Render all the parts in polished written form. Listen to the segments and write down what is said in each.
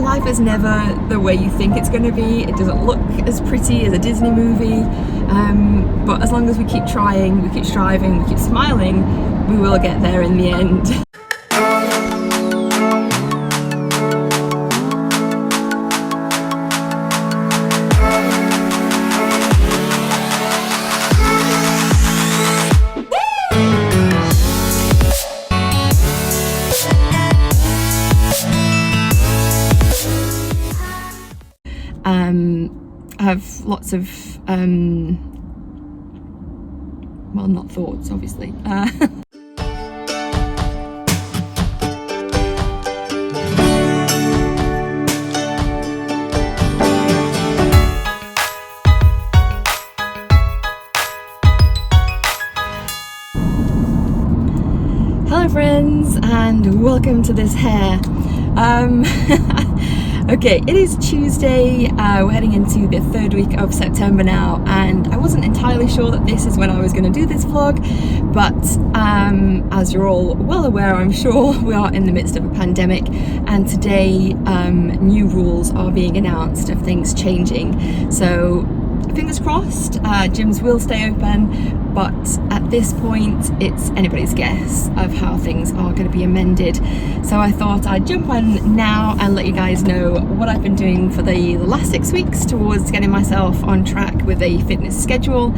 life is never the way you think it's going to be. It doesn't look as pretty as a Disney movie, but as long as we keep trying, we keep striving, we keep smiling, we will get there in the end. I have lots of, well, not thoughts, obviously. Hello friends, and welcome to this hair. Okay, it is Tuesday, we're heading into the third week of September now, and I wasn't entirely sure that this is when I was going to do this vlog, but as you're all well aware, I'm sure, we are in the midst of a pandemic, and today new rules are being announced of things changing. So fingers crossed, gyms will stay open, but at this point it's anybody's guess of how things are going to be amended. So I thought I'd jump on now and let you guys know what I've been doing for the last 6 weeks towards getting myself on track with a fitness schedule,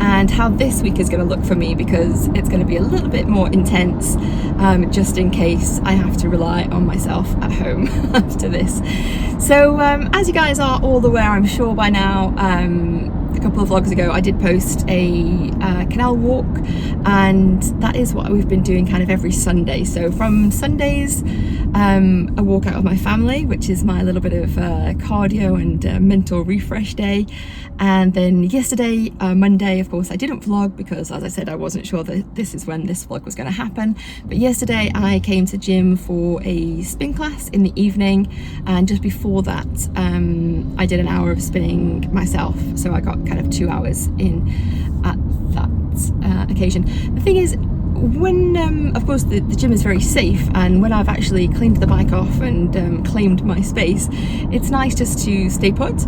and how this week is going to look for me, because it's going to be a little bit more intense, just in case I have to rely on myself at home after this. So as you guys are all aware, I'm sure by now, a couple of vlogs ago I did post a canal walk, and that is what we've been doing kind of every Sunday. So from Sundays, a walk out with my family, which is my little bit of cardio and mental refresh day. And then yesterday, Monday, of course I didn't vlog because, as I said, I wasn't sure that this is when this vlog was going to happen. But yesterday I came to gym for a spin class in the evening, and just before that I did an hour of spinning myself, so I got kind of 2 hours in at that occasion. The thing is, when of course the gym is very safe, and when I've actually cleaned the bike off and claimed my space, it's nice just to stay put.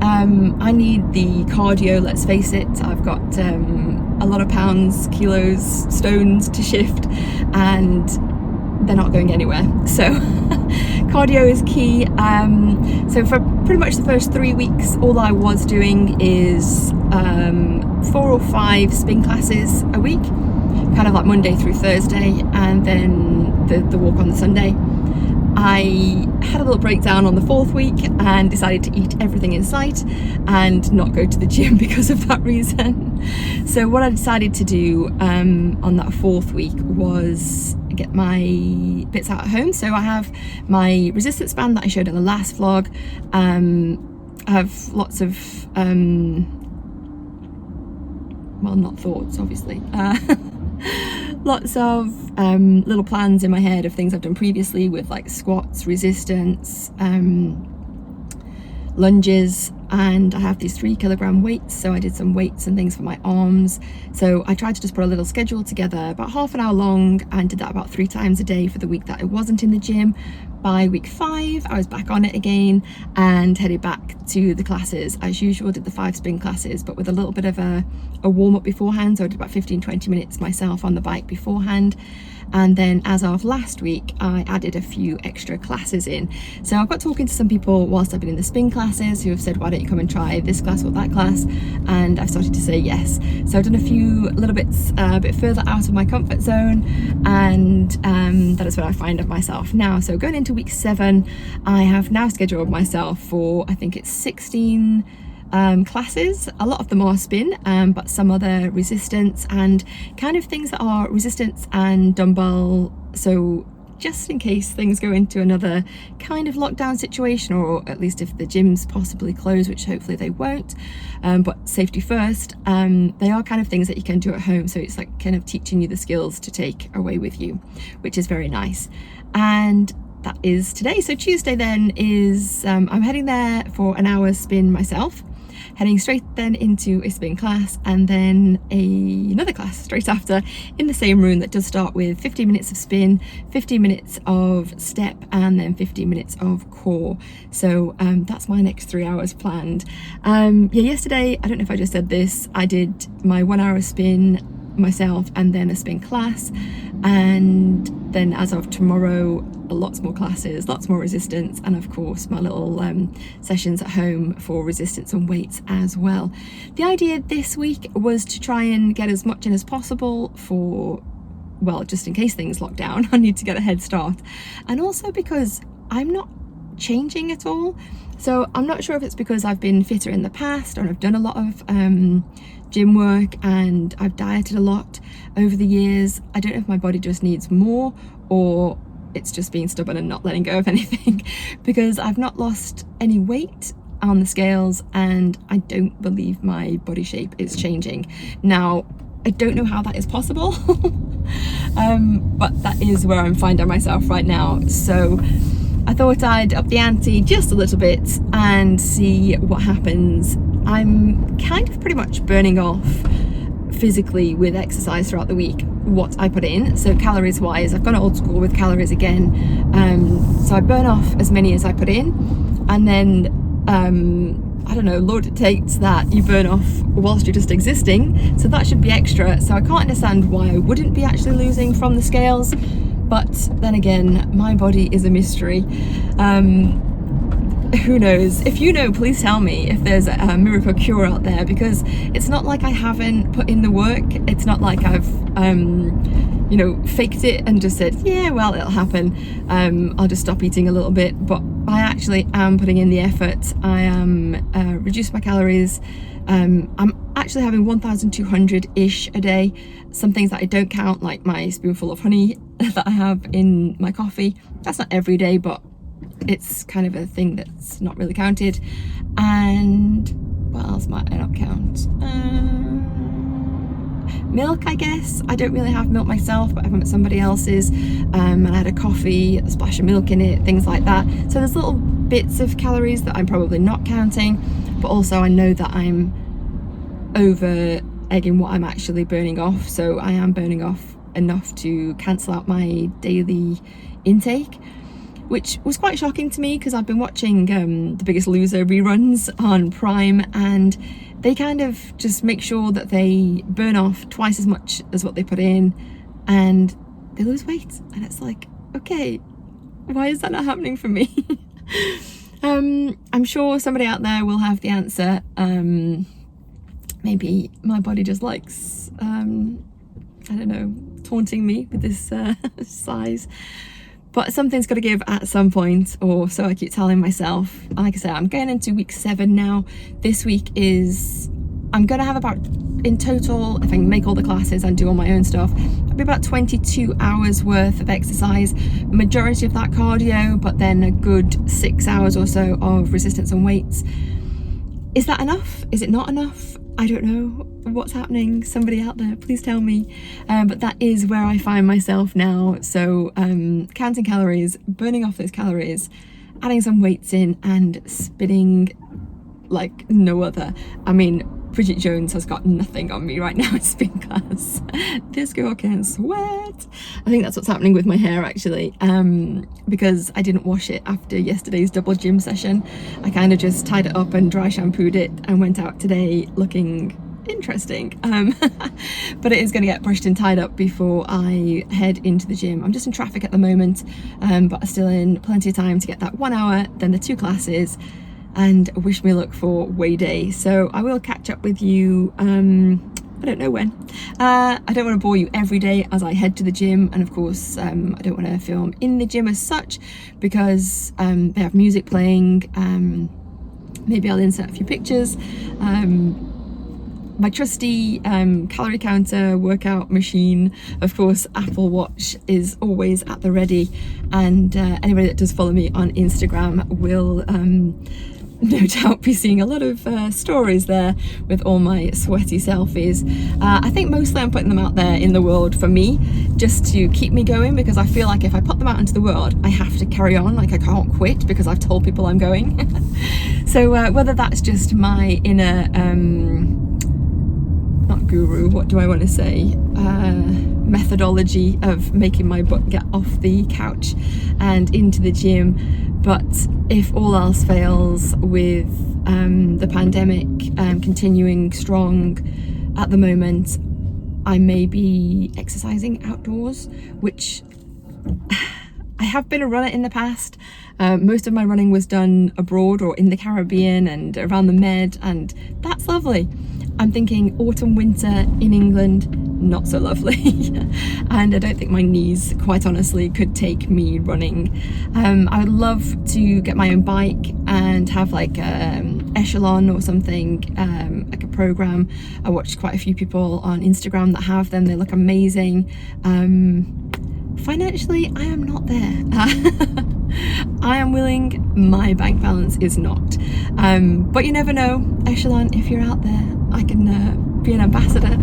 I need the cardio, let's face it. I've got a lot of pounds, kilos, stones to shift, and they're not going anywhere, so cardio is key. So for pretty much the first 3 weeks, all I was doing is 4 or 5 spin classes a week, kind of like Monday through Thursday, and then the walk on the Sunday. I had a little breakdown on the 4th week and decided to eat everything in sight and not go to the gym because of that reason. So what I decided to do on that 4th week was get my bits out at home. So I have my resistance band that I showed in the last vlog. I have lots of well, not thoughts, obviously. Lots of little plans in my head of things I've done previously with like squats, resistance, lunges, and I have these 3 kilogram weights, so I did some weights and things for my arms. So I tried to just put a little schedule together, about half an hour long, and did that about 3 times a day for the week that I wasn't in the gym. By week 5 I was back on it again and headed back to the classes as usual. Did the 5 spin classes, but with a little bit of a warm-up beforehand, so I did about 15-20 minutes myself on the bike beforehand. And then as of last week, I added a few extra classes in. So I've got talking to some people whilst I've been in the spin classes who have said, why don't you come and try this class or that class? And I've started to say yes. So I've done a few little bits a bit further out of my comfort zone, and that is what I find of myself now. So going into week 7, I have now scheduled myself for, I think it's 16 classes. A lot of them are spin, but some other resistance and kind of things that are resistance and dumbbell. So just in case things go into another kind of lockdown situation, or at least if the gyms possibly close, which hopefully they won't, but safety first, they are kind of things that you can do at home. So it's like kind of teaching you the skills to take away with you, which is very nice. And that is today. So Tuesday then is I'm heading there for an hour spin myself. heading straight then into a spin class, and then another class straight after in the same room that does start with 15 minutes of spin, 15 minutes of step, and then 15 minutes of core. So that's my next 3 hours planned. Yesterday, I don't know if I just said this, I did my 1 hour spin myself and then a spin class, and then as of tomorrow, lots more classes, lots more resistance, and of course my little sessions at home for resistance and weights as well. The idea this week was to try and get as much in as possible for, well, just in case things lock down, I need to get a head start, and also because I'm not changing at all. So I'm not sure if it's because I've been fitter in the past, or I've done a lot of gym work and I've dieted a lot over the years. I don't know if my body just needs more, or it's just being stubborn and not letting go of anything, because I've not lost any weight on the scales and I don't believe my body shape is changing. Now, I don't know how that is possible, but that is where I'm finding myself right now. So I thought I'd up the ante just a little bit and see what happens. I'm kind of pretty much burning off physically with exercise throughout the week what I put in. So calories wise, I've gone old school with calories again. So I burn off as many as I put in, and then I don't know, Lord dictates that you burn off whilst you're just existing, so that should be extra. So I can't understand why I wouldn't be actually losing from the scales, but then again, my body is a mystery. Who knows? If you know, please tell me if there's a miracle cure out there, because it's not like I haven't put in the work. It's not like I've faked it and just said, yeah, well, it'll happen, I'll just stop eating a little bit. But I actually am putting in the effort. I am reducing my calories. I'm actually having 1,200-ish a day. Some things that I don't count, like my spoonful of honey that I have in my coffee. That's not every day, but it's kind of a thing that's not really counted. And what else might I not count? Milk, I guess. I don't really have milk myself, but I'm at somebody else's, and I had a coffee, a splash of milk in it, things like that. So there's little bits of calories that I'm probably not counting, but also I know that I'm over egging what I'm actually burning off. So I am burning off enough to cancel out my daily intake, which was quite shocking to me because I've been watching The Biggest Loser reruns on Prime, and they kind of just make sure that they burn off twice as much as what they put in and they lose weight. And it's like, okay, why is that not happening for me? I'm sure somebody out there will have the answer. Maybe my body just likes, I don't know, taunting me with this size. But something's got to give at some point, or so I keep telling myself. Like I said, I'm going into week 7 now. This week I'm going to have about, in total, if I can make all the classes and do all my own stuff, it'll be about 22 hours worth of exercise. Majority of that cardio, but then a good 6 hours or so of resistance and weights. Is that enough? Is it not enough? I don't know what's happening. Somebody out there, please tell me. But that is where I find myself now. So counting calories, burning off those calories, adding some weights in, and spinning like no other. I mean, Bridget Jones has got nothing on me right now in spin class. This girl can sweat. I think that's what's happening with my hair actually, because I didn't wash it after yesterday's double gym session. I kind of just tied it up and dry shampooed it and went out today looking interesting. But it is going to get brushed and tied up before I head into the gym. I'm just in traffic at the moment, but I'm still in plenty of time to get that 1 hour, then the 2 classes, and wish me luck for weigh day. So I will catch up with you, I don't know when. I don't want to bore you every day as I head to the gym, and of course I don't want to film in the gym as such because they have music playing. Maybe I'll insert a few pictures. My trusty calorie counter workout machine, of course, Apple Watch is always at the ready, and anybody that does follow me on Instagram will no doubt be seeing a lot of stories there with all my sweaty selfies. I think mostly I'm putting them out there in the world for me, just to keep me going, because I feel like if I put them out into the world, I have to carry on, like I can't quit because I've told people I'm going. So whether that's just my inner, not guru, what do I want to say, methodology of making my butt get off the couch and into the gym, but if all else fails with the pandemic continuing strong at the moment, I may be exercising outdoors, which I have been a runner in the past. Most of my running was done abroad or in the Caribbean and around the Med, and that's lovely. I'm thinking autumn, winter in England, not so lovely. And I don't think my knees, quite honestly, could take me running. I would love to get my own bike and have like Echelon or something, like a program. I watched quite a few people on Instagram that have them. They look amazing. Financially, I am not there. I am willing, my bank balance is not. But you never know, Echelon, if you're out there, I can be an ambassador.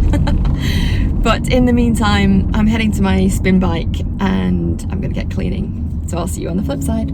But in the meantime, I'm heading to my spin bike and I'm gonna get cleaning. So I'll see you on the flip side.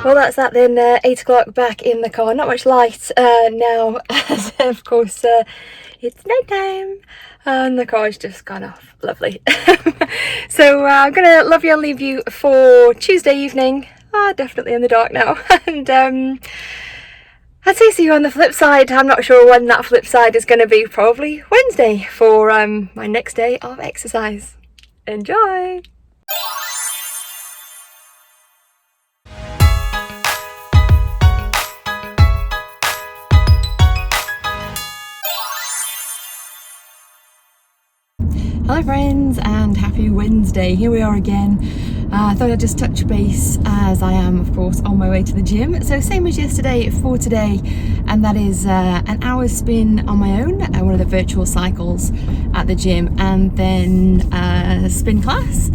Well, that's that then, 8 o'clock back in the car. Not much light now, as of course it's night time and the car's just gone off. Lovely. So I'm gonna love you and leave you for Tuesday evening. Definitely in the dark now. And I'd say see you on the flip side. I'm not sure when that flip side is going to be. Probably Wednesday for my next day of exercise. Enjoy! Hello friends and happy Wednesday. Here we are again. I thought I'd just touch base as I am of course on my way to the gym. So same as yesterday for today, and that is an hour's spin on my own, one of the virtual cycles at the gym, and then a spin class,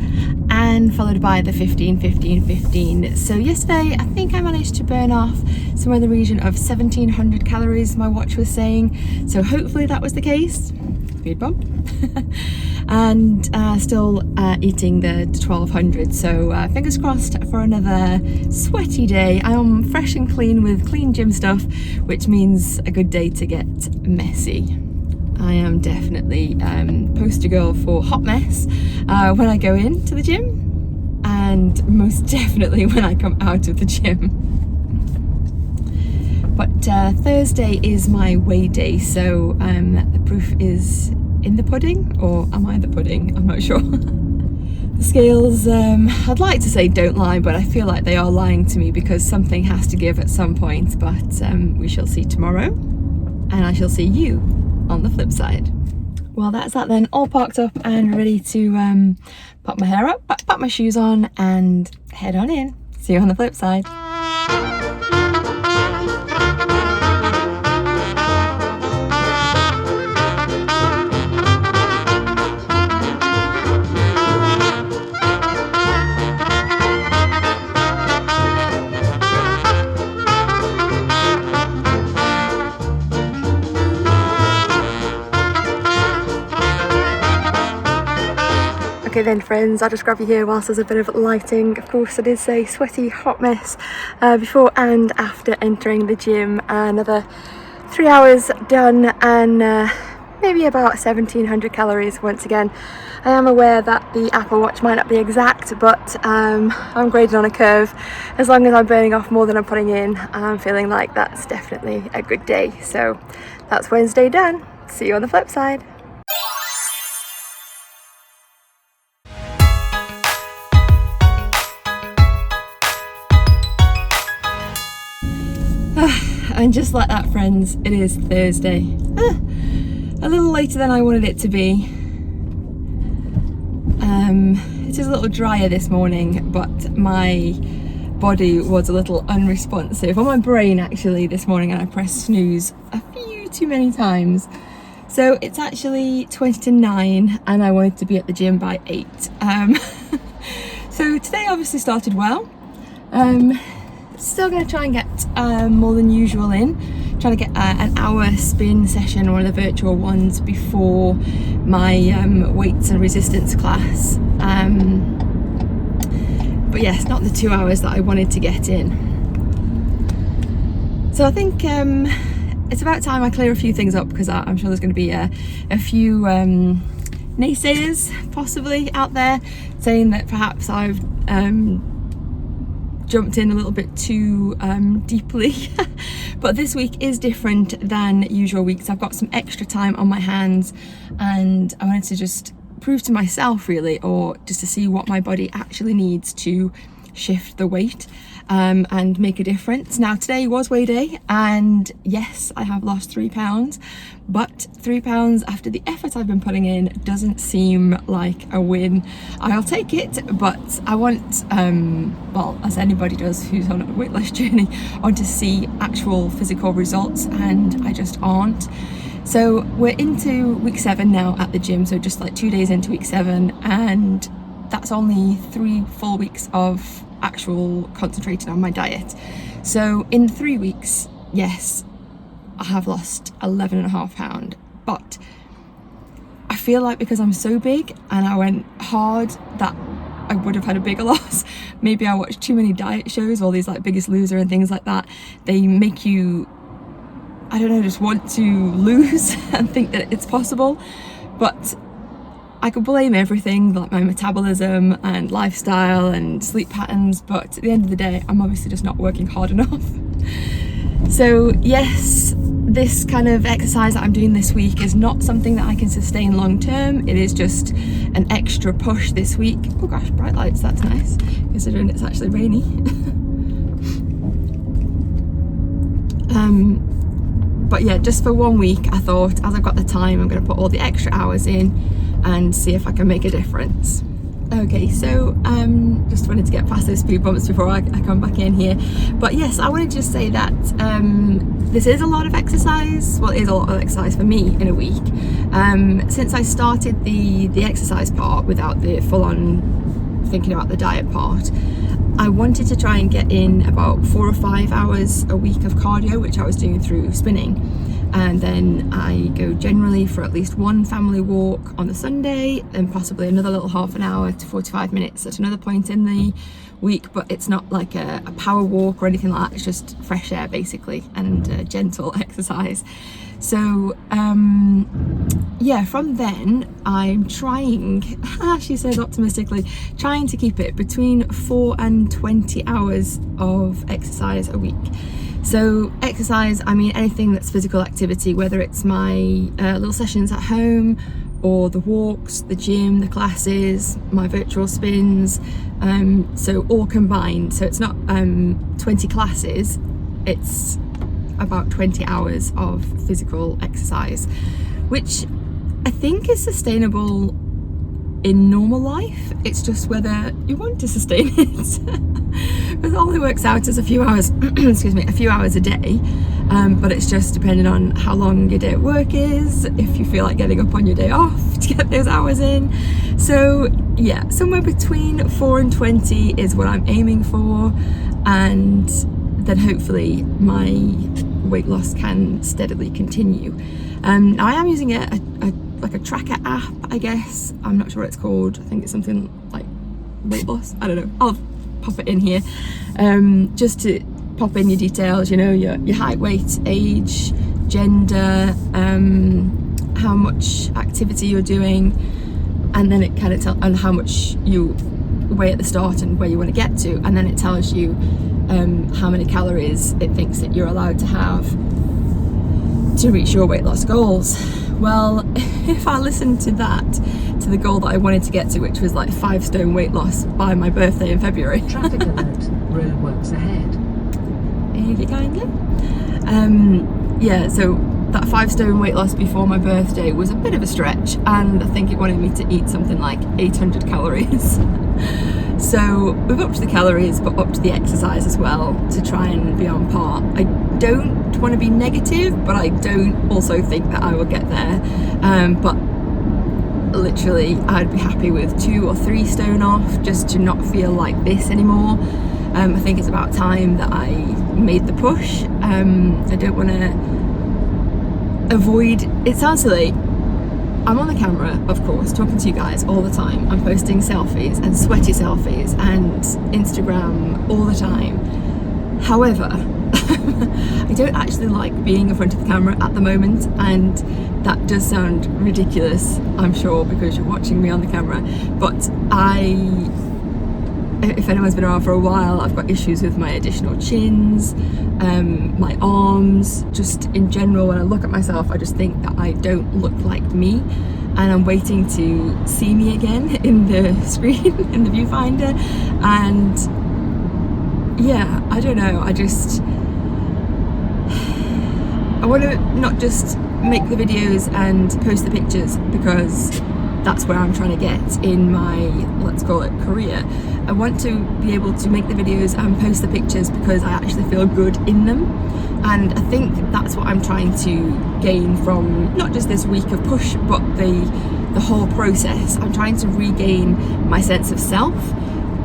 and followed by the 15, 15, 15. So yesterday I think I managed to burn off somewhere in the region of 1700 calories, my watch was saying. So hopefully that was the case. Speed bump. And still eating the 1200, so fingers crossed for another sweaty day. I am fresh and clean with clean gym stuff, which means a good day to get messy. I am definitely poster girl for hot mess when I go into the gym, and most definitely when I come out of the gym. But Thursday is my weigh day, so the proof is in the pudding, or am I the pudding? I'm not sure. The scales, I'd like to say don't lie, but I feel like they are lying to me because something has to give at some point, but we shall see tomorrow, and I shall see you on the flip side. Well, that's that then, all parked up and ready to pop my hair up, pop my shoes on and head on in. See you on the flip side. Okay then friends, I'll just grab you here whilst there's a bit of lighting. Of course it is a sweaty hot mess before and after entering the gym. Another 3 hours done and maybe about 1700 calories once again. I am aware that the Apple Watch might not be exact, but I'm graded on a curve. As long as I'm burning off more than I'm putting in, I'm feeling like that's definitely a good day. So that's Wednesday done. See you on the flip side. And just like that friends, it is Thursday. A little later than I wanted it to be. It is a little drier this morning, but my body was a little unresponsive, or my brain actually, this morning, and I pressed snooze a few too many times. So it's actually 20 to 9 and I wanted to be at the gym by 8. So today obviously started well. Still going to try and get more than usual in. Trying to get an hour spin session, one of the virtual ones, before my weights and resistance class. But yes, not the 2 hours that I wanted to get in. So I think it's about time I clear a few things up, because I'm sure there's going to be a few naysayers possibly out there saying that perhaps I've jumped in a little bit too deeply. But this week is different than usual weeks. I've got some extra time on my hands and I wanted to just prove to myself really, or just to see what my body actually needs to shift the weight and make a difference. Now today was weigh day and yes, I have lost 3 pounds, but 3 pounds after the effort I've been putting in doesn't seem like a win. I'll take it, but I want, well, as anybody does who's on a weight loss journey, I want to see actual physical results, and I just aren't. So we're into week 7 now at the gym, so just like 2 days into week 7, and that's only 3 full weeks of actual concentrating on my diet. So in 3 weeks, yes, I have lost 11.5 pounds, but I feel like because I'm so big and I went hard that I would have had a bigger loss. Maybe I watched too many diet shows, all these like Biggest Loser and things like that. They make you, I don't know, just want to lose and think that it's possible. But I could blame everything, like my metabolism and lifestyle and sleep patterns, but at the end of the day, I'm obviously just not working hard enough. So yes, this kind of exercise that I'm doing this week is not something that I can sustain long term. It is just an extra push this week. Oh gosh, bright lights, that's nice, considering it's actually rainy. But yeah, just for 1 week, I thought, as I've got the time, I'm going to put all the extra hours in and see if I can make a difference. Okay, so just wanted to get past those speed bumps before I come back in here. But yes, I wanted to just say that this is a lot of exercise. Well, it is a lot of exercise for me in a week. Since I started the exercise part without the full-on thinking about the diet part, I wanted to try and get in about 4 or 5 hours a week of cardio, which I was doing through spinning. And then I go generally for at least one family walk on the Sunday, and possibly another little half an hour to 45 minutes at another point in the week. But it's not like a power walk or anything like that. It's just fresh air basically, and gentle exercise. So yeah, from then I'm trying, she says optimistically, trying to keep it between 4 and 20 hours of exercise a week. So exercise, I mean anything that's physical activity, whether it's my little sessions at home or the walks, the gym, the classes, my virtual spins, so all combined. So it's not 20 classes, it's about 20 hours of physical exercise, which I think is sustainable in normal life. It's just whether you want to sustain it. But all it works out is a few hours excuse me, a few hours a day, but it's just depending on how long your day at work is, if you feel like getting up on your day off to get those hours in. So yeah, somewhere between 4 and 20 is what I'm aiming for, and then hopefully my weight loss can steadily continue. Now I am using a like a tracker app, I guess. I'm not sure what it's called. I think it's something like weight loss. I don't know. I'll pop it in here. Just to pop in your details, you know, your height, weight, age, gender, how much activity you're doing, and then it kind of tells and how much you weigh at the start and where you want to get to, and then it tells you how many calories it thinks that you're allowed to have to reach your weight loss goals. Well, if I listened to that, to the goal that I wanted to get to, which was like 5 stone weight loss by my birthday in February. Traffic alert, roadworks ahead. Thank you kindly. Yeah, so that 5 stone weight loss before my birthday was a bit of a stretch, and I think it wanted me to eat something like 800 calories. So we've upped the calories, but upped the exercise as well to try and be on par. I don't want to be negative, but I don't also think that I will get there. But literally, I'd be happy with 2 or 3 stone off, just to not feel like this anymore. I think it's about time that I made the push. I don't want to avoid, it sounds silly, I'm on the camera, of course, talking to you guys all the time. I'm posting selfies and sweaty selfies and Instagram all the time. However, I don't actually like being in front of the camera at the moment, and that does sound ridiculous, I'm sure, because you're watching me on the camera, but if anyone's been around for a while, I've got issues with my additional chins, my arms, just in general. When I look at myself, I just think that I don't look like me, and I'm waiting to see me again in the screen, in the viewfinder. And yeah, I don't know, I want to not just make the videos and post the pictures because that's where I'm trying to get in my, let's call it, career. I want to be able to make the videos and post the pictures because I actually feel good in them, and I think that's what I'm trying to gain from not just this week of push, but the whole process. I'm trying to regain my sense of self.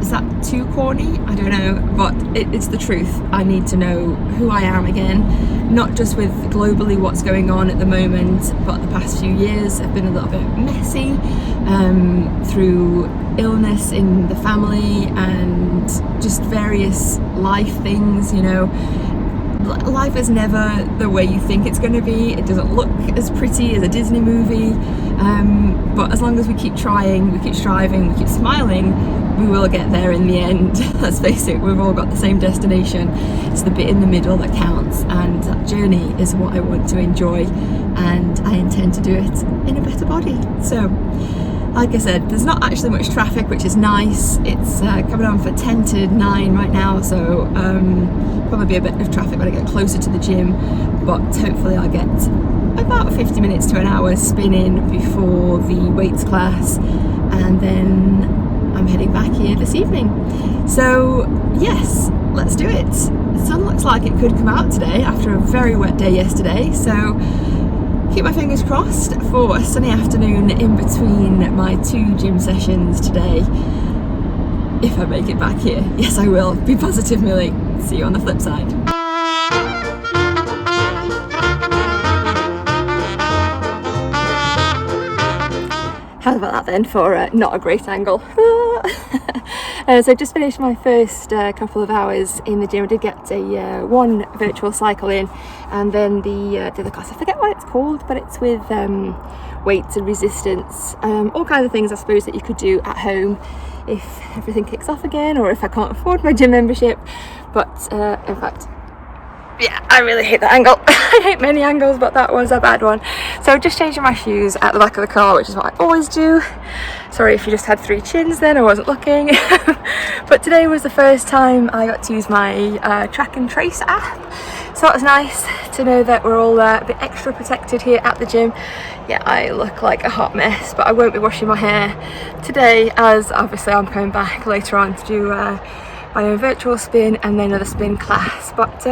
Is that too corny? I don't know, but it's the truth. I need to know who I am again, not just with globally what's going on at the moment, but the past few years have been a little bit messy, through illness in the family and just various life things, you know. Life is never the way you think it's going to be. It doesn't look as pretty as a Disney movie, but as long as we keep trying, we keep striving, we keep smiling, we will get there in the end. Let's face it, we've all got the same destination. It's the bit in the middle that counts, and that journey is what I want to enjoy, and I intend to do it in a better body. So, like I said, there's not actually much traffic, which is nice. It's coming on for 10 to 9 right now, so probably be a bit of traffic when I get closer to the gym, but hopefully I'll get about 50 minutes to an hour spinning before the weights class, and then I'm heading back here this evening. So yes, let's do it. The sun looks like it could come out today after a very wet day yesterday, so keep my fingers crossed for a sunny afternoon in between my 2 gym sessions today. If I make it back here. Yes, I will. Be positive, Millie. See you on the flip side. How about that then for not a great angle? So I just finished my first couple of hours in the gym. I did get a 1 virtual cycle in, and then the other class, I forget what it's called, but it's with weights and resistance, all kinds of things I suppose that you could do at home if everything kicks off again, or if I can't afford my gym membership. But in fact, yeah, I really hate that angle. I hate many angles, but that was a bad one. So just changing my shoes at the back of the car, which is what I always do. Sorry if you just had 3 chins then, I wasn't looking. But today was the first time I got to use my track and trace app. So it was nice to know that we're all a bit extra protected here at the gym. Yeah, I look like a hot mess, but I won't be washing my hair today, as obviously I'm coming back later on to do my own virtual spin and then another spin class. But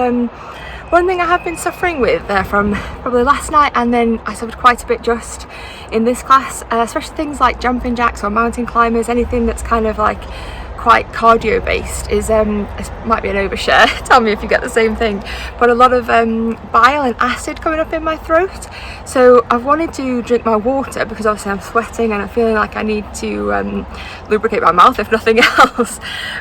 one thing I have been suffering with from probably last night, and then I suffered quite a bit just in this class, especially things like jumping jacks or mountain climbers, anything that's kind of like quite cardio based is it might be an overshare, tell me if you get the same thing, but a lot of bile and acid coming up in my throat. So I've wanted to drink my water because obviously I'm sweating and I'm feeling like I need to lubricate my mouth if nothing else,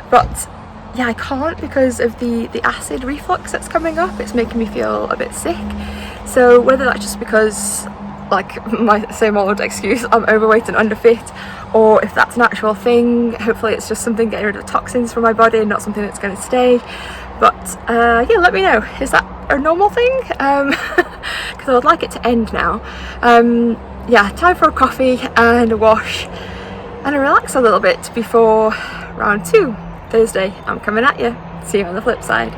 but yeah, I can't because of the acid reflux that's coming up. It's making me feel a bit sick. So whether that's just because, like my same old excuse, I'm overweight and underfit, or if that's an actual thing, hopefully it's just something getting rid of toxins from my body and not something that's going to stay. But yeah, let me know, is that a normal thing? Because I would like it to end now. Yeah, time for a coffee and a wash and a relax a little bit before round 2. Thursday, I'm coming at you. See you on the flip side.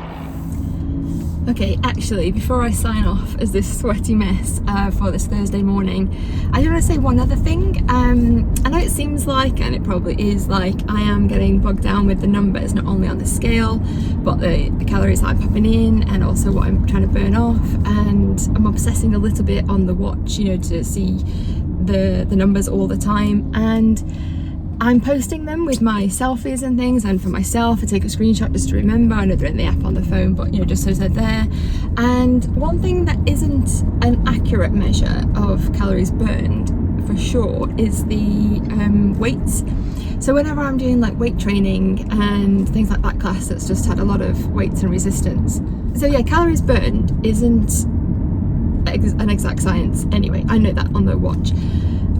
Okay, actually, before I sign off as this sweaty mess for this Thursday morning, I just want to say one other thing. I know it seems like, and it probably is, like I am getting bogged down with the numbers, not only on the scale, but the calories I'm popping in and also what I'm trying to burn off. And I'm obsessing a little bit on the watch, you know, to see the numbers all the time. And I'm posting them with my selfies and things, and for myself I take a screenshot just to remember. I know they're in the app on the phone, but you know, just so they're there. And one thing that isn't an accurate measure of calories burned for sure is the weights. So whenever I'm doing like weight training and things like that class that's just had a lot of weights and resistance, so yeah, calories burned isn't an exact science anyway. I know that on the watch,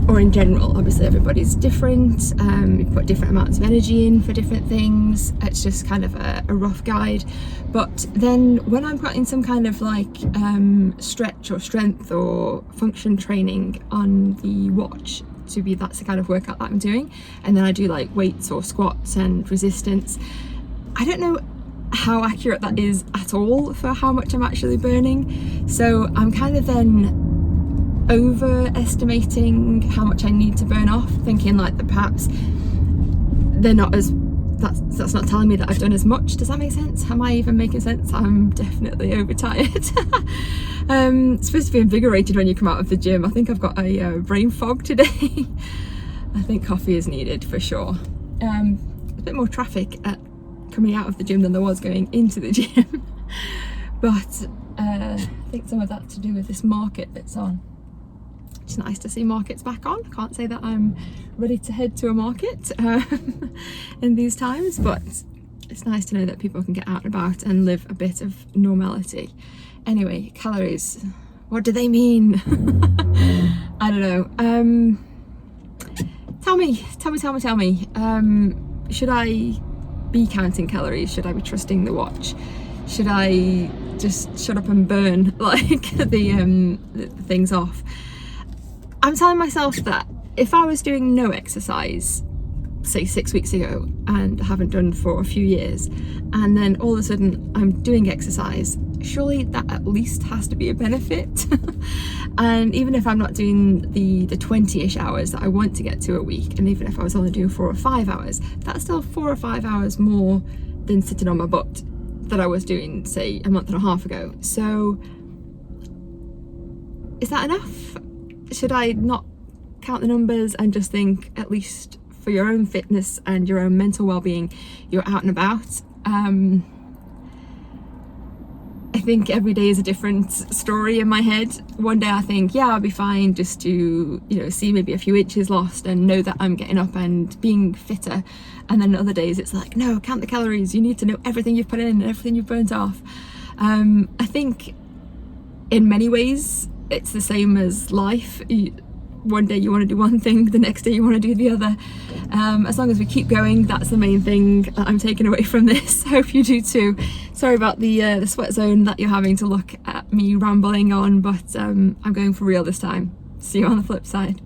or in general, obviously everybody's different. You put different amounts of energy in for different things. It's just kind of a rough guide. But then when I'm putting some kind of like stretch or strength or function training on the watch, that's the kind of workout that I'm doing, and then I do like weights or squats and resistance, I don't know how accurate that is at all for how much I'm actually burning. So I'm kind of then overestimating how much I need to burn off, thinking like that perhaps they're not as, that's not telling me that I've done as much. Does that make sense? Am I even making sense? I'm definitely overtired. It's supposed to be invigorated when you come out of the gym. I think I've got a brain fog today. I think coffee is needed for sure. A bit more traffic coming out of the gym than there was going into the gym. But I think some of that to do with this market that's on. It's nice to see markets back on. Can't say that I'm ready to head to a market in these times, but it's nice to know that people can get out and about and live a bit of normality. Anyway, calories, what do they mean? I don't know. Tell me. Should I be counting calories? Should I be trusting the watch? Should I just shut up and burn like the things off? I'm telling myself that if I was doing no exercise, say 6 weeks ago, and haven't done for a few years, and then all of a sudden I'm doing exercise, surely that at least has to be a benefit. And even if I'm not doing the 20-ish hours that I want to get to a week, and even if I was only doing 4 or 5 hours, that's still 4 or 5 hours more than sitting on my butt that I was doing, say, a month and a half ago. So is that enough? Should I not count the numbers and just think, at least for your own fitness and your own mental well-being, you're out and about? I think every day is a different story in my head. One day I think, yeah, I'll be fine just to, you know, see maybe a few inches lost and know that I'm getting up and being fitter. And then other days it's like, no, count the calories. You need to know everything you've put in and everything you've burnt off. I think in many ways it's the same as life. One day you want to do one thing, the next day you want to do the other. As long as we keep going, that's the main thing that I'm taking away from this. Hope you do too. Sorry about the sweat zone that you're having to look at me rambling on, but I'm going for real this time. See you on the flip side.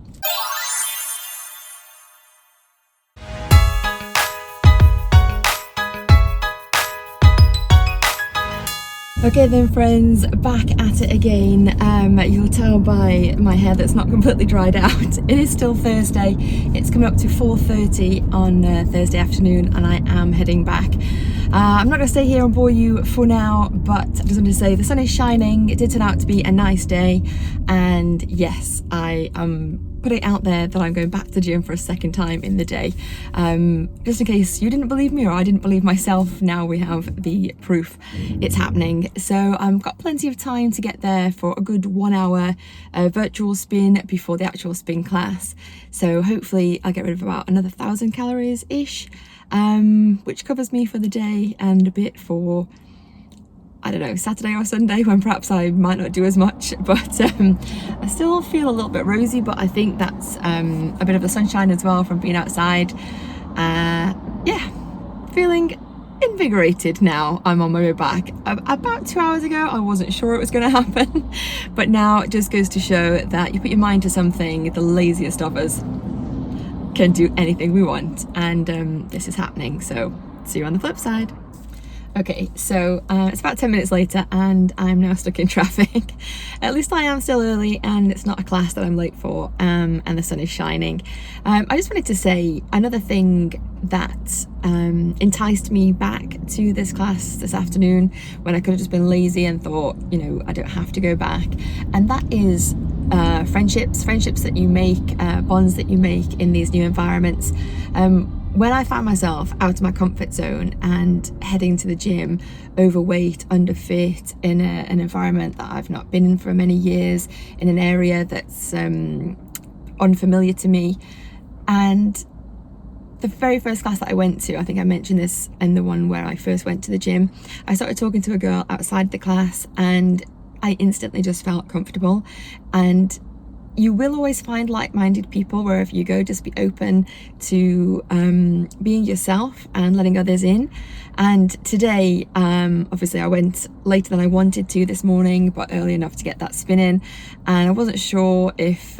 Okay then friends, back at it again. You'll tell by my hair that's not completely dried out. It is still Thursday. It's coming up to 4:30 on Thursday afternoon and I am heading back. I'm not going to stay here and bore you for now, but I just wanted to say the sun is shining. It did turn out to be a nice day And yes, I am putting it out there that I'm going back to the gym for a second time in the day. Just in case you didn't believe me or I didn't believe myself, now we have the proof it's happening. So I've got plenty of time to get there for a good 1 hour virtual spin before the actual spin class. So hopefully I'll get rid of about another 1,000 calories ish, which covers me for the day and a bit for, I don't know, Saturday or Sunday, when perhaps I might not do as much, but I still feel a little bit rosy, but I think that's a bit of the sunshine as well from being outside. Yeah, feeling invigorated now. I'm on my way back. About 2 hours ago I wasn't sure it was going to happen, but now it just goes to show that you put your mind to something, the laziest of us can do anything we want, and this is happening. So see you on the flip side. Okay, so it's about 10 minutes later and I'm now stuck in traffic. At least I am still early and it's not a class that I'm late for, and the sun is shining. I just wanted to say another thing that enticed me back to this class this afternoon when I could have just been lazy and thought, you know, I don't have to go back. And that is friendships that you make, bonds that you make in these new environments. When I found myself out of my comfort zone and heading to the gym, overweight, underfit, in an environment that I've not been in for many years, in an area that's unfamiliar to me, and the very first class that I went to, I think I mentioned this in the one where I first went to the gym, I started talking to a girl outside the class and I instantly just felt comfortable. And you will always find like-minded people wherever you go. Just be open to being yourself and letting others in. And today, obviously I went later than I wanted to this morning, but early enough to get that spin in, and I wasn't sure if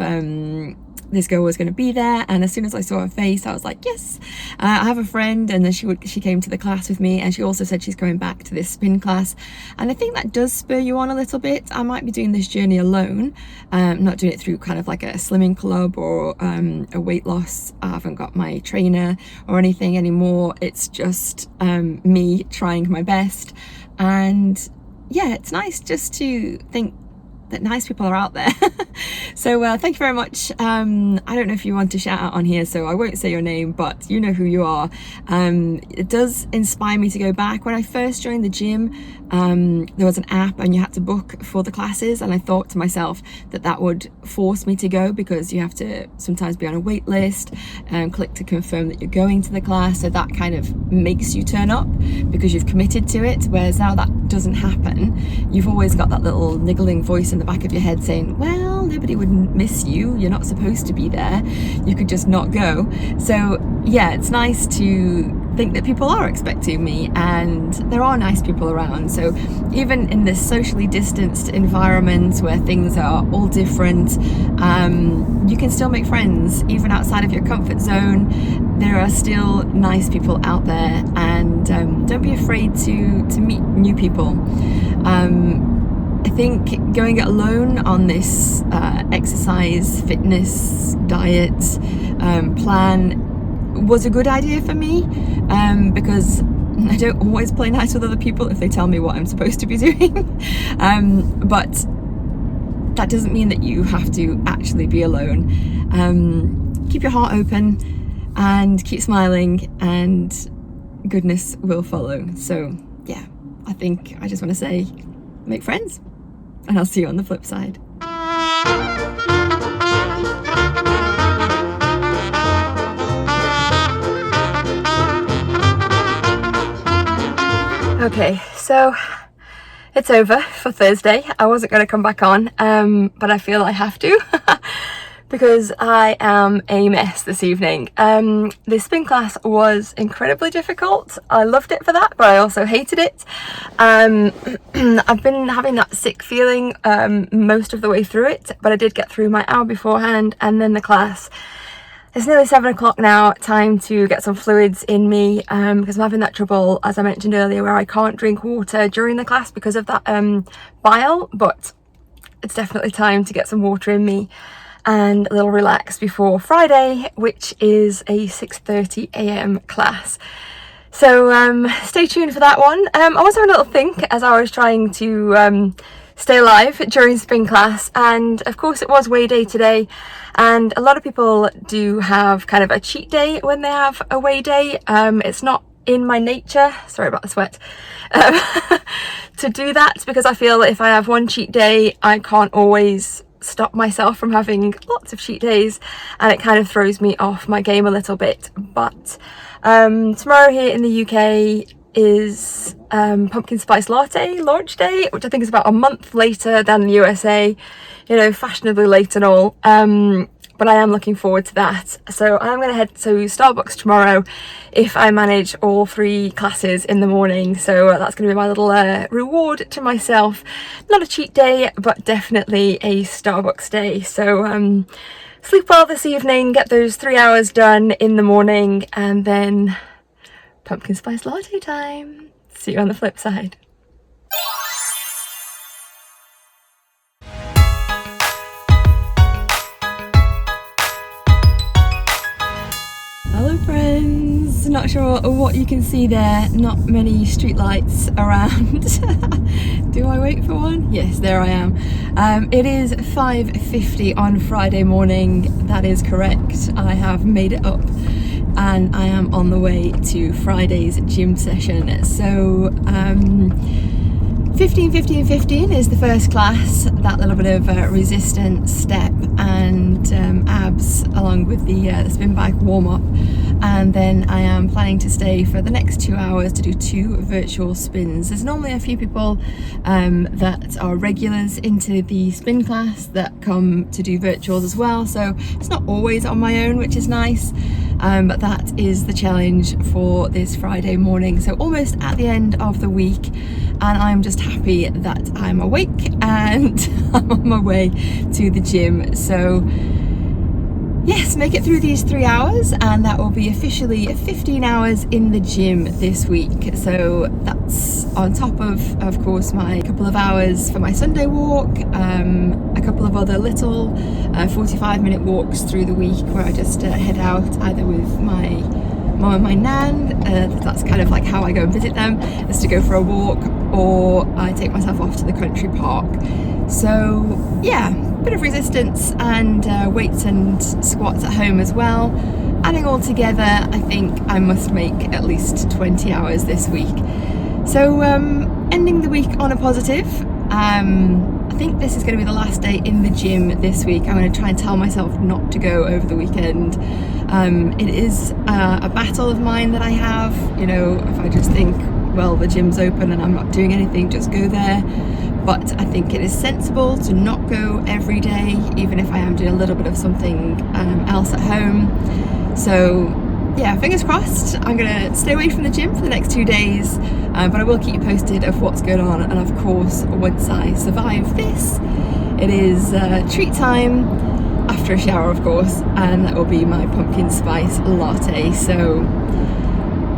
this girl was going to be there, and as soon as I saw her face I was like, yes, I have a friend. And then she came to the class with me, and she also said she's going back to this spin class, and I think that does spur you on a little bit. I might be doing this journey alone, not doing it through kind of like a slimming club or a weight loss. I haven't got my trainer or anything anymore. It's just me trying my best, and yeah, it's nice just to think that nice people are out there. So thank you very much. I don't know if you want to shout out on here, so I won't say your name, but you know who you are. It does inspire me to go back. When I first joined the gym, there was an app and you had to book for the classes, and I thought to myself that that would force me to go, because you have to sometimes be on a wait list and click to confirm that you're going to the class, so that kind of makes you turn up because you've committed to it. Whereas now that doesn't happen. You've always got that little niggling voice in the back of your head saying, well, nobody would miss you, you're not supposed to be there, you could just not go. So yeah, it's nice to think that people are expecting me, and there are nice people around. So even in this socially distanced environment where things are all different, you can still make friends even outside of your comfort zone. There are still nice people out there, and don't be afraid to meet new people. I think going it alone on this exercise, fitness, diet plan was a good idea for me, because I don't always play nice with other people if they tell me what I'm supposed to be doing. But that doesn't mean that you have to actually be alone. Keep your heart open and keep smiling, and goodness will follow. So yeah, I think I just want to say, make friends, and I'll see you on the flip side. Okay, so it's over for Thursday. I wasn't going to come back on, but I feel I have to because I am a mess this evening. The spin class was incredibly difficult. I loved it for that, but I also hated it. I've been having that sick feeling most of the way through it, but I did get through my hour beforehand and then the class. It's nearly 7 o'clock now, time to get some fluids in me, because I'm having that trouble, as I mentioned earlier, where I can't drink water during the class because of that bile, but it's definitely time to get some water in me and a little relax before Friday, which is a 6:30 a.m. class. So stay tuned for that one. I was having a little think as I was trying to stay alive during spin class. And of course it was weigh day today, and a lot of people do have kind of a cheat day when they have a weigh day. It's not in my nature, sorry about the sweat, to do that, because I feel that if I have one cheat day I can't always stop myself from having lots of cheat days, and it kind of throws me off my game a little bit. But tomorrow here in the UK is pumpkin spice latte launch day, which I think is about a month later than the USA, you know, fashionably late and all. But I am looking forward to that. So I'm going to head to Starbucks tomorrow if I manage all 3 classes in the morning. So that's going to be my little reward to myself. Not a cheat day, but definitely a Starbucks day. So sleep well this evening, get those 3 hours done in the morning, and then pumpkin spice latte time. See you on the flip side. Hello friends, not sure what you can see there, not many street lights around. Do I wait for one? Yes, there I am. It is 5:50 on Friday morning, that is correct. I have made it up and I am on the way to Friday's gym session. So 15, 15, 15 is the first class, that little bit of resistance step and abs along with the spin bike warm-up, and then I am planning to stay for the next 2 hours to do 2 virtual spins. There's normally a few people that are regulars into the spin class that come to do virtuals as well, so it's not always on my own, which is nice. But that is the challenge for this Friday morning, so almost at the end of the week, and I'm just happy that I'm awake and I'm on my way to the gym. So yes, make it through these 3 hours and that will be officially 15 hours in the gym this week. So that's on top of course my couple of hours for my Sunday walk, a couple of other little 45-minute walks through the week where I just head out either with my mum and my nan, that's kind of like how I go and visit them, is to go for a walk, or I take myself off to the country park. So yeah, bit of resistance and weights and squats at home as well. Adding all together, I think I must make at least 20 hours this week. So ending the week on a positive. I think this is going to be the last day in the gym this week. I'm going to try and tell myself not to go over the weekend. It is a battle of mine that I have, you know, if I just think, well, the gym's open and I'm not doing anything, just go there. But I think it is sensible to not go every day, even if I am doing a little bit of something else at home. So yeah, fingers crossed. I'm gonna stay away from the gym for the next 2 days, but I will keep you posted of what's going on. And of course, once I survive this, it is treat time after a shower, of course, and that will be my pumpkin spice latte. So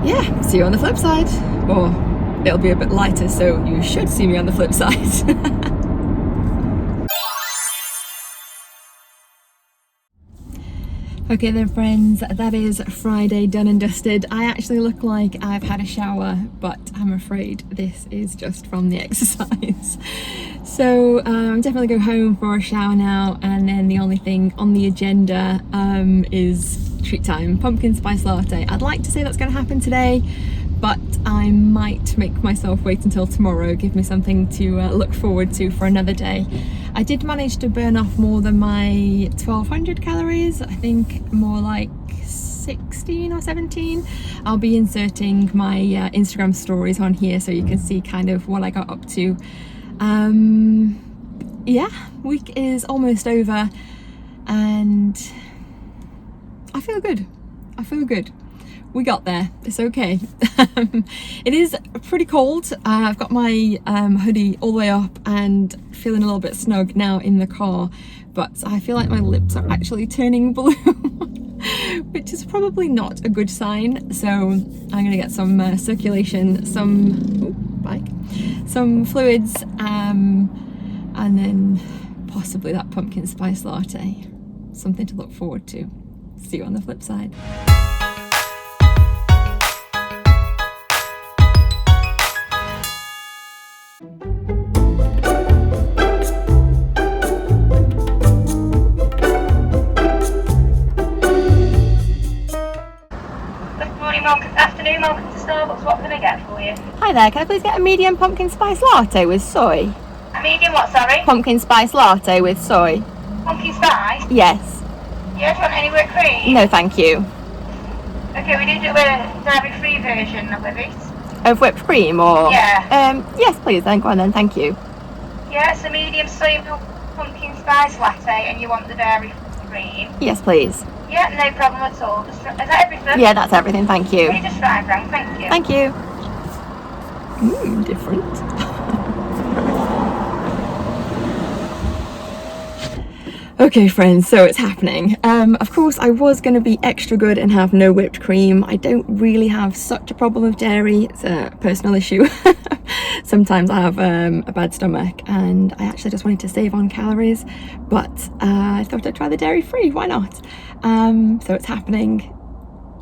yeah, see you on the flip side, or it'll be a bit lighter, so you should see me on the flip side. Okay then friends, that is Friday done and dusted. I actually look like I've had a shower, but I'm afraid this is just from the exercise. So I'm definitely going home for a shower now, and then the only thing on the agenda is treat time, pumpkin spice latte. I'd like to say that's going to happen today, but I might make myself wait until tomorrow, give me something to look forward to for another day. I did manage to burn off more than my 1200 calories, I think more like 16 or 17. I'll be inserting my Instagram stories on here so you can see kind of what I got up to. Yeah, week is almost over and I feel good. I feel good. We got there, it's okay. It is pretty cold. I've got my hoodie all the way up and feeling a little bit snug now in the car, but I feel like my lips are actually turning blue, which is probably not a good sign. So I'm gonna get some circulation, some fluids, and then possibly that pumpkin spice latte. Something to look forward to. See you on the flip side. Afternoon, welcome to Starbucks. What can I get for you? Hi there, can I please get a medium pumpkin spice latte with soy? A medium what, sorry? Pumpkin spice latte with soy. Pumpkin spice? Yes. Yeah, do you want any whipped cream? No, thank you. Okay, we do a dairy-free version of it. Of whipped cream or? Yeah. Yes, please, then go on then, thank you. Yeah, it's a medium soy milk pumpkin spice latte and you want the dairy-free? Yes, please. Yeah, no problem at all. Is that everything? Yeah, that's everything, thank you. You just fried wrong, thank you. Thank you. Different. Okay friends, so it's happening. Of course I was going to be extra good and have no whipped cream. I don't really have such a problem with dairy, it's a personal issue. Sometimes I have a bad stomach and I actually just wanted to save on calories, but I thought I'd try the dairy free, why not? So it's happening.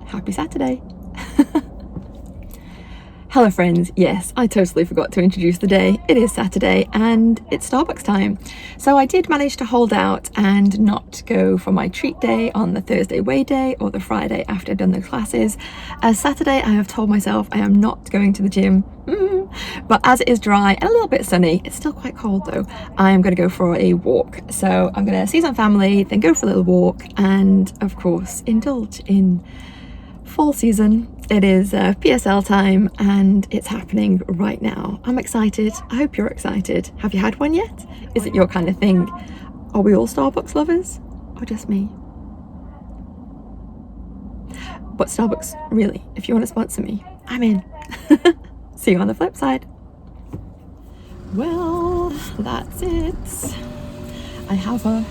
Happy Saturday. Hello friends, yes, I totally forgot to introduce the day. It is Saturday and it's Starbucks time. So I did manage to hold out and not go for my treat day on the Thursday weigh day or the Friday after I've done the classes. As Saturday I have told myself I am not going to the gym, but as it is dry and a little bit sunny, it's still quite cold though, I am going to go for a walk. So I'm going to see some family, then go for a little walk and of course indulge in fall season. It is PSL time and it's happening right now. I'm excited. I hope you're excited. Have you had one yet? Is it your kind of thing? Are we all Starbucks lovers or just me? But Starbucks, really, if you want to sponsor me, I'm in. See you on the flip side. Well, that's it. I have her.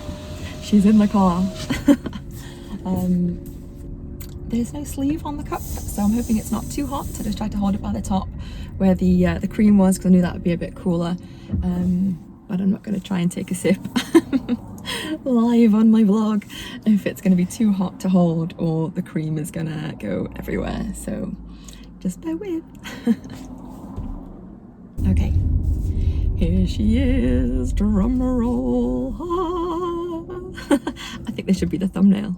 She's in the car. There's no sleeve on the cup, so I'm hoping it's not too hot. I just tried to hold it by the top where the cream was because I knew that would be a bit cooler. But I'm not going to try and take a sip live on my vlog if it's going to be too hot to hold or the cream is going to go everywhere. So just bear with. Okay, here she is, drum roll. I think this should be the thumbnail.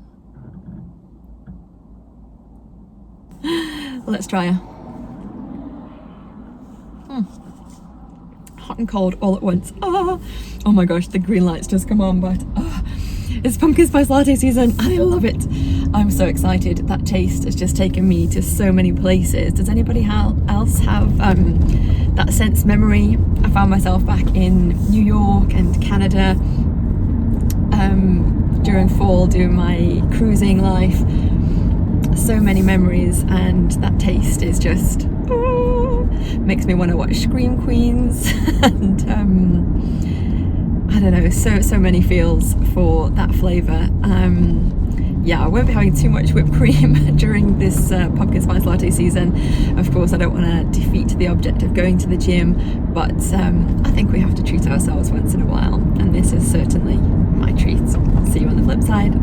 Let's try her. Hot and cold all at once. Oh my gosh, the green lights just come on, but it's pumpkin spice latte season and I love it. I'm so excited. That taste has just taken me to so many places. Does anybody else have that sense memory? I found myself back in New York and Canada during fall doing my cruising life. So many memories and that taste is just makes me want to watch Scream Queens and I don't know, so many feels for that flavour. Yeah, I won't be having too much whipped cream during this pumpkin spice latte season. Of course I don't want to defeat the object of going to the gym, but I think we have to treat ourselves once in a while and this is certainly my treat. See you on the flip side.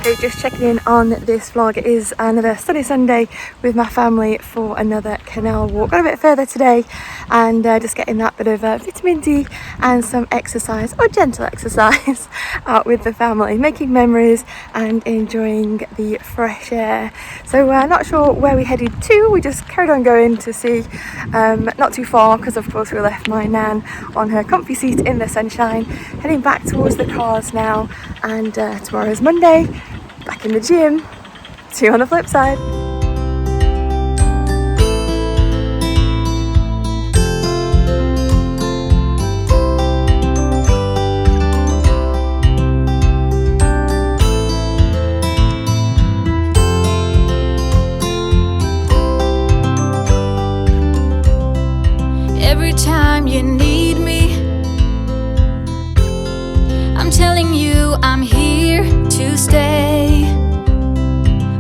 Okay, just checking in on this vlog. It is another sunny Sunday with my family for another canal walk. Got a bit further today and just getting that bit of vitamin D and some exercise, or gentle exercise, out with the family, making memories and enjoying the fresh air. So not sure where we headed to. We just carried on going to see, not too far because of course we left my nan on her comfy seat in the sunshine. Heading back towards the cars now, and tomorrow's Monday. Back in the gym. See you on the flip side. Every time you need me, I'm telling you I'm here to stay.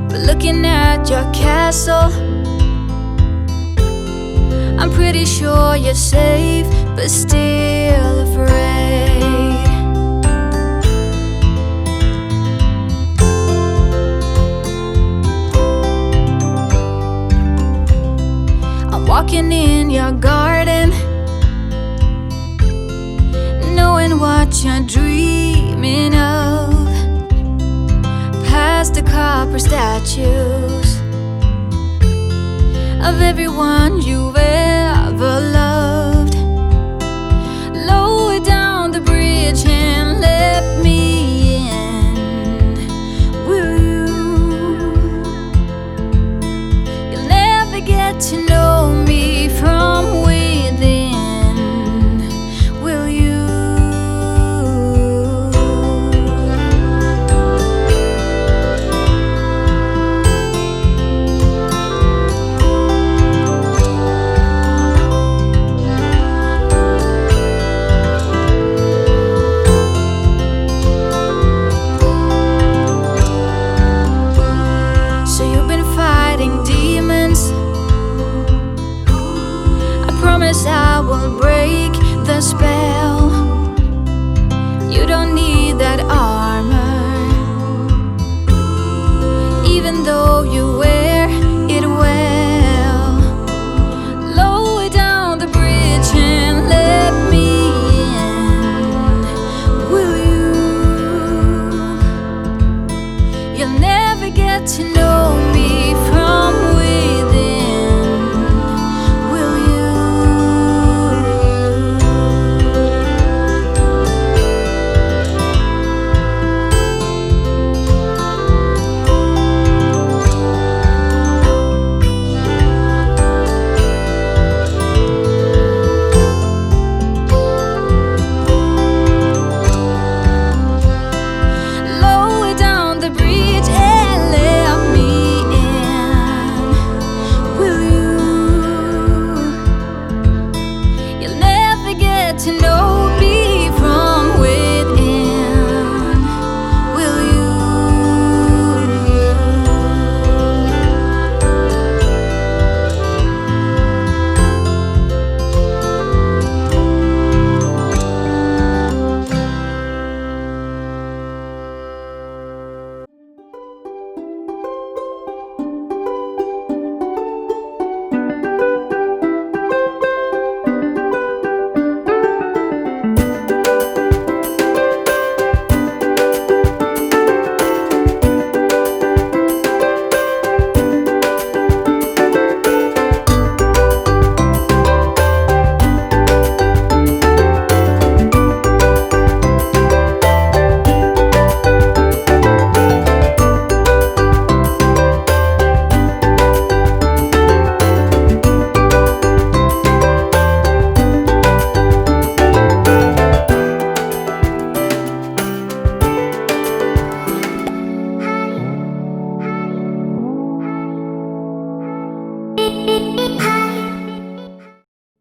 But looking at your castle, I'm pretty sure you're safe, but still afraid. I'm walking in your garden, knowing what you're dreaming of, past the copper statues of everyone you've ever loved. Lower down the bridge and let me in, will you? You'll never get to know me from within, will you? So you've been fighting demons. I promise I will break the spell.